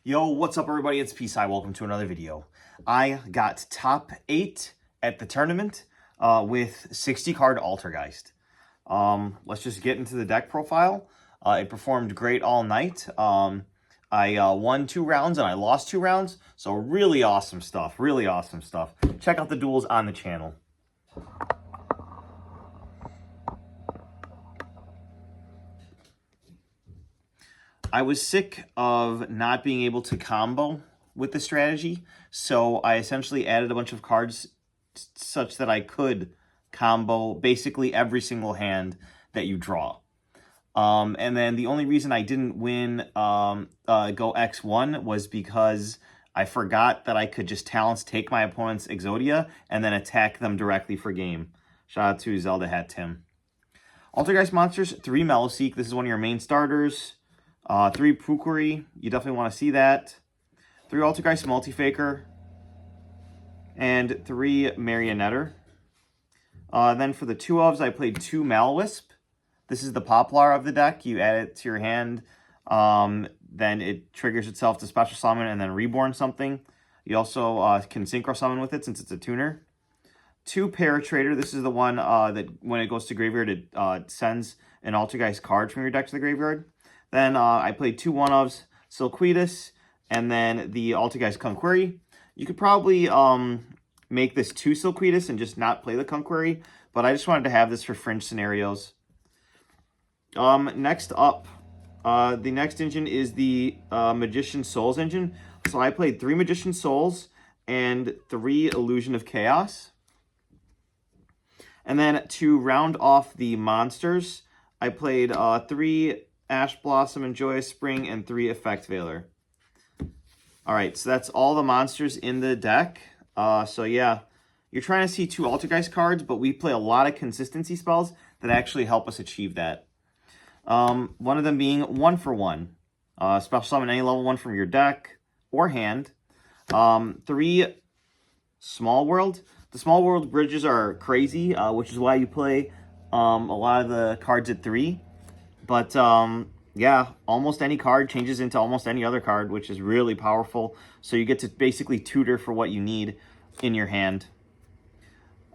Yo, what's up everybody? It's Peace. Welcome to another video. I got top 8 at the tournament with 60 card Altergeist. Let's just get into the deck profile. It performed great all night. I won 2 rounds and I lost 2 rounds. So really awesome stuff. Really awesome stuff. Check out the duels on the channel. I was sick of not being able to combo with the strategy, so I essentially added a bunch of cards such that I could combo basically every single hand that you draw. And then the only reason I didn't win go X1 was because I forgot that I could just talents take my opponent's Exodia and then attack them directly for game. Shout out to Zelda Hat Tim. Altergeist monsters, 3 Meloseek. This is one of your main starters. 3 Pukuri, you definitely want to see that. 3 Altergeist Multifaker. And 3 Marionetter. Then for the 2 ofs, I played 2 Malwisp. This is the Poplar of the deck. You add it to your hand. Then it triggers itself to special summon and then reborn something. You also can synchro summon with it since it's a tuner. 2 Paratrader. This is the one that when it goes to graveyard, it sends an Altergeist card from your deck to the graveyard. Then I played 2 one-ofs, Silquidus, and then the Altergeist Conquery. You could probably make this 2 Silquidus and just not play the Conquery, but I just wanted to have this for fringe scenarios. Next up, the next engine is the Magician Souls engine. So I played 3 Magician Souls and 3 Illusion of Chaos. And then to round off the monsters, I played 3 Ash Blossom and Joyous Spring, and 3 Effect Veiler. Alright, so that's all the monsters in the deck. So yeah, you're trying to see 2 Altergeist cards, but we play a lot of consistency spells that actually help us achieve that. One of them being 1-for-1. Special summon any level 1 from your deck or hand. 3 Small World. The Small World bridges are crazy, which is why you play a lot of the cards at 3. But, yeah, almost any card changes into almost any other card, which is really powerful. So you get to basically tutor for what you need in your hand.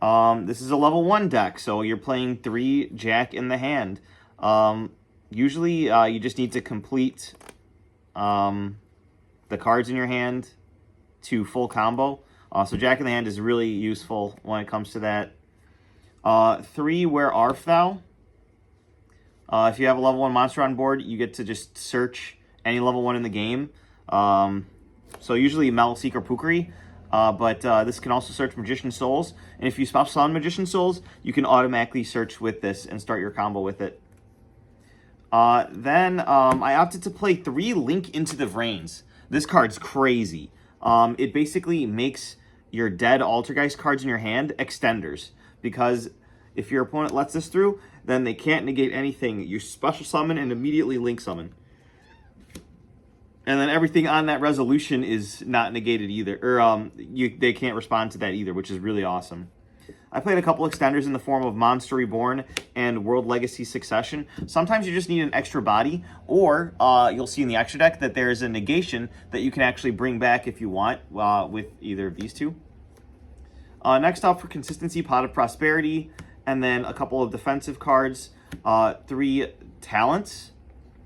This is a level 1 deck, so you're playing 3 Jack in the hand. Usually, you just need to complete the cards in your hand to full combo. So Jack in the hand is really useful when it comes to that. 3 Where Art Thou? If you have a level 1 monster on board, you get to just search any level 1 in the game. So usually Meloseek or Pukuri, but this can also search Magician Souls. And if you special summon Magician Souls, you can automatically search with this and start your combo with it. Then I opted to play 3 Link into the Vrains. This card's crazy. It basically makes your dead Altergeist cards in your hand extenders, because if your opponent lets this through, then they can't negate anything. You special summon and immediately link summon. And then everything on that resolution is not negated either. Or they can't respond to that either, which is really awesome. I played a couple extenders in the form of Monster Reborn and World Legacy Succession. Sometimes you just need an extra body, or you'll see in the extra deck that there's a negation that you can actually bring back if you want with either of these 2. Next up for consistency, Pot of Prosperity. And then a couple of defensive cards, 3 Talents.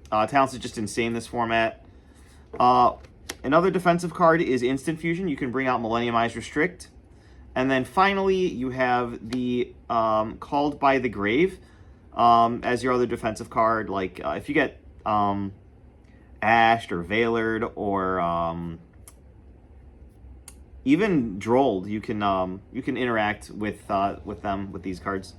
Talents is just insane in this format. Another defensive card is Instant Fusion. You can bring out Millenniumized Restrict. And then finally, you have the Called by the Grave as your other defensive card. Like if you get Ashed or Veilered or even Drolled, you can interact with them with these cards.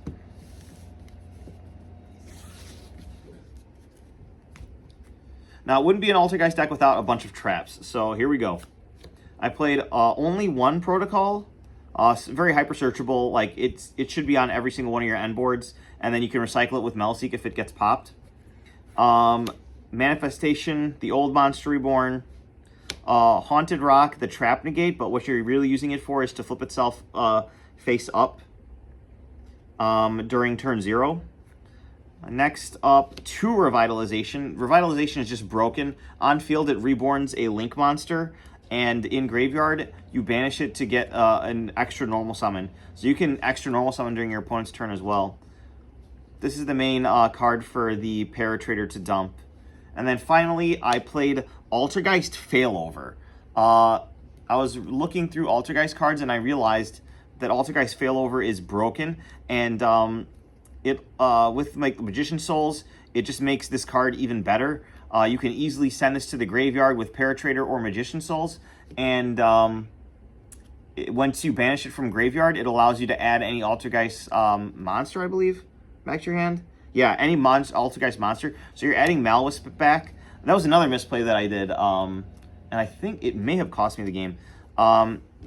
Now, it wouldn't be an Altergeist deck without a bunch of traps. So here we go. I played only 1 protocol. Very hyper searchable. Like it should be on every single one of your end boards, and then you can recycle it with Meloseek if it gets popped. Manifestation, the Old Monster Reborn. Haunted Rock, the Trap Negate, but what you're really using it for is to flip itself face up during turn 0. Next up, 2 Revitalization. Revitalization is just broken. On field, it reborns a Link monster, and in graveyard, you banish it to get an extra normal summon. So you can extra normal summon during your opponent's turn as well. This is the main card for the Paratrader to dump. And then finally, I played Altergeist Failover. I was looking through Altergeist cards, and I realized that Altergeist Failover is broken, and with like Magician Souls, it just makes this card even better. You can easily send this to the graveyard with Paratrader or Magician Souls, and once you banish it from graveyard, it allows you to add any Altergeist monster, I believe, back to your hand. Yeah, any Altergeist monster. So you're adding Malwisp back. That was another misplay that I did, and I think it may have cost me the game.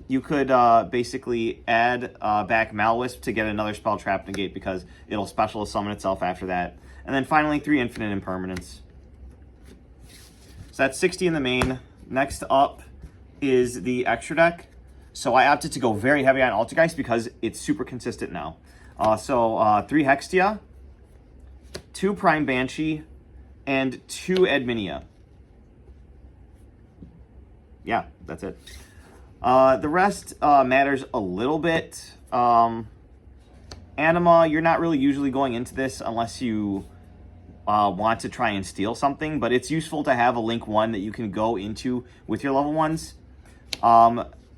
You could basically add back Malwisp to get another spell trap negate because it'll special summon itself after that. And then finally, 3 infinite impermanents. So that's 60 in the main. Next up is the extra deck. So I opted to go very heavy on Altergeist because it's super consistent now. 3 Hextia, 2 Prime Banshee, and 2 Adminia. Yeah, that's it. The rest matters a little bit. Anima, you're not really usually going into this unless you want to try and steal something, but it's useful to have a Link 1 that you can go into with your level 1s.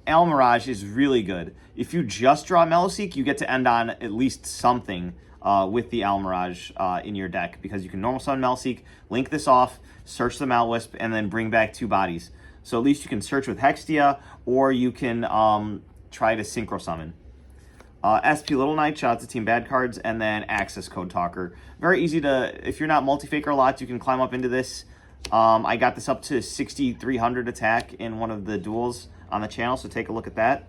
Almirage is really good. If you just draw Meloseek, you get to end on at least something with the Almirage in your deck, because you can normal summon Meloseek, link this off, search the Malwisp, and then bring back 2 bodies. So at least you can search with Hextia, or you can try to Synchro Summon. SP Little Knight, shout out to Team Bad Cards, and then Access Code Talker. Very easy to, if you're not multi-faker a lot, you can climb up into this. I got this up to 6,300 attack in one of the duels on the channel, so take a look at that.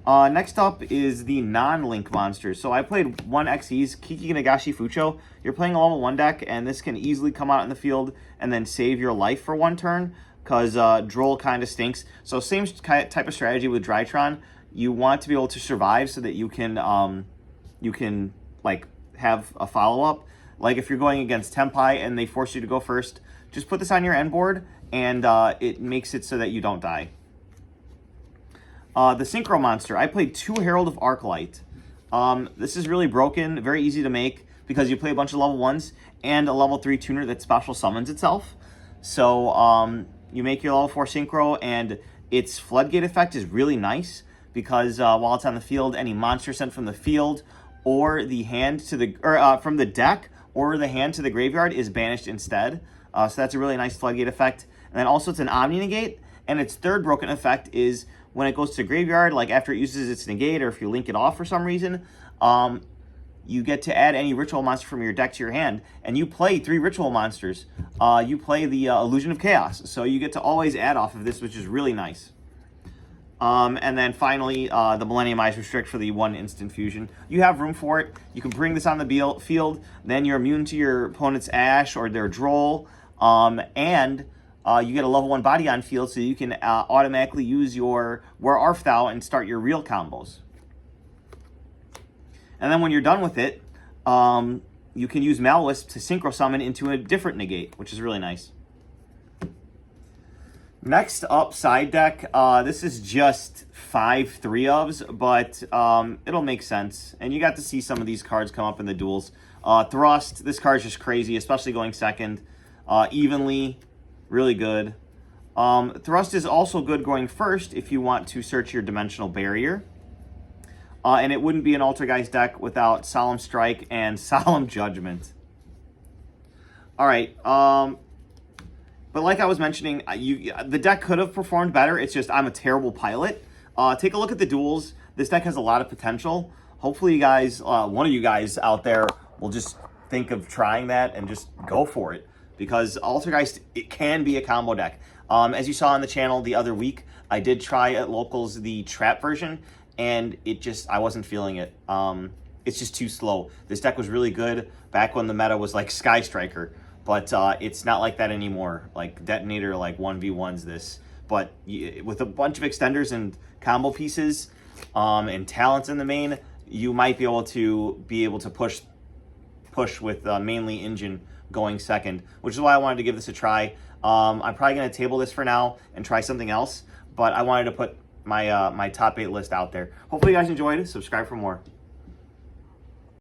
Next up is the non-Link monsters. So I played 1 XE's Kiki Nagashi Fucho. You're playing a level 1 deck, and this can easily come out in the field and then save your life for 1 turn, because Droll kind of stinks. So same type of strategy with Drytron. You want to be able to survive so that you can like have a follow-up. Like if you're going against Tempai and they force you to go first, just put this on your end board, and it makes it so that you don't die. The Synchro monster, I played 2 Herald of Arclight. This is really broken, very easy to make, because you play a bunch of level 1s and a level 3 tuner that special summons itself. So you make your level 4 Synchro, and its Floodgate effect is really nice, because while it's on the field, any monster sent from the field or the hand to the from the deck or the hand to the graveyard is banished instead. So that's a really nice Floodgate effect. And then also it's an Omni Negate, and its third broken effect is when it goes to the graveyard, like after it uses its negate, or if you link it off for some reason, you get to add any ritual monster from your deck to your hand, and you play 3 ritual monsters. You play the Illusion of Chaos, so you get to always add off of this, which is really nice. And then finally, the Millennium Eyes Restrict for the 1 instant fusion. You have room for it. You can bring this on the field, then you're immune to your opponent's Ash or their Droll, and you get a level 1 body on field, so you can automatically use your Where Art Thou and start your real combos. And then when you're done with it, you can use Malwisp to Synchro Summon into a different negate, which is really nice. Next up, side deck. This is just 5 3-ofs, but it'll make sense. And you got to see some of these cards come up in the duels. Thrust, this card's just crazy, especially going second. Evenly, really good. Thrust is also good going first if you want to search your Dimensional Barrier. And it wouldn't be an Altergeist deck without Solemn Strike and Solemn Judgment. All right. But like I was mentioning, the deck could have performed better. It's just I'm a terrible pilot. Take a look at the duels. This deck has a lot of potential. Hopefully you guys, one of you guys out there will just think of trying that and just go for it. Because Altergeist, it can be a combo deck. As you saw on the channel the other week, I did try at locals the trap version, and I wasn't feeling it. It's just too slow. This deck was really good back when the meta was like Sky Striker, but it's not like that anymore. Like Detonator, like 1v1s this, but with a bunch of extenders and combo pieces and talents in the main, you might be able to push push with mainly engine going second, which is why I wanted to give this a try. I'm probably going to table this for now and try something else, but I wanted to put my my top 8 list out there. Hopefully you guys enjoyed it. Subscribe for more.